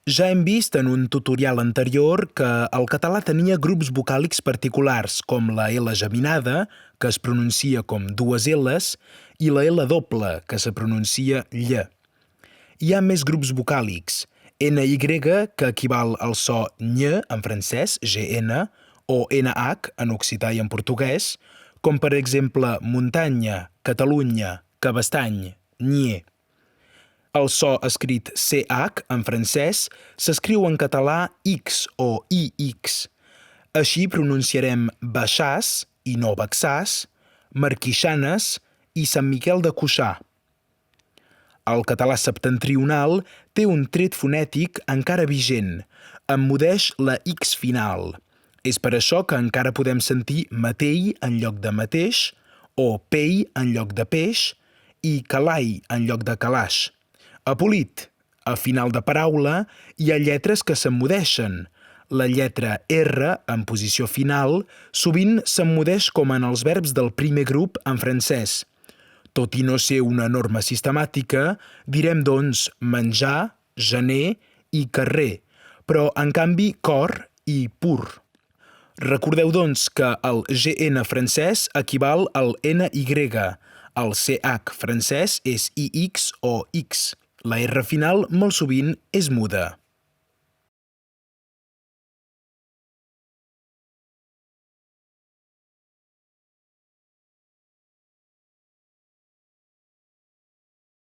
Ja hem vist en un tutorial anterior que el català tenia grups vocàlics particulars, com la L geminada, que es pronuncia com dues L's, i la L doble, que se pronuncia ll. Hi ha més grups vocàlics, NY, que equival al so ny en francès, GN, o NH en occità i en portuguès, com per exemple muntanya, Catalunya, cabestany, nye. El so escrit CH en francès s'escriu en català X o IX. Així pronunciarem Baixàs i no Baxàs, Marquixanes i Sant Miquel de Cuixà. El català septentrional té un tret fonètic encara vigent, emmudeix la X final. És per això que encara podem sentir matell en lloc de mateix, o pell en lloc de peix, i calai en lloc de calaix. A Polit, a final de paraula, hi ha lletres que s'emmudeixen. La lletra R, en posició final, sovint s'emmudeix com en els verbs del primer grup en francès. Tot i no ser una norma sistemàtica, direm doncs menjar, gener i carrer, però en canvi cor i pur. Recordeu doncs que el GN francès equival al NY, el CH francès és IX o X. La R final molt sovint és muda.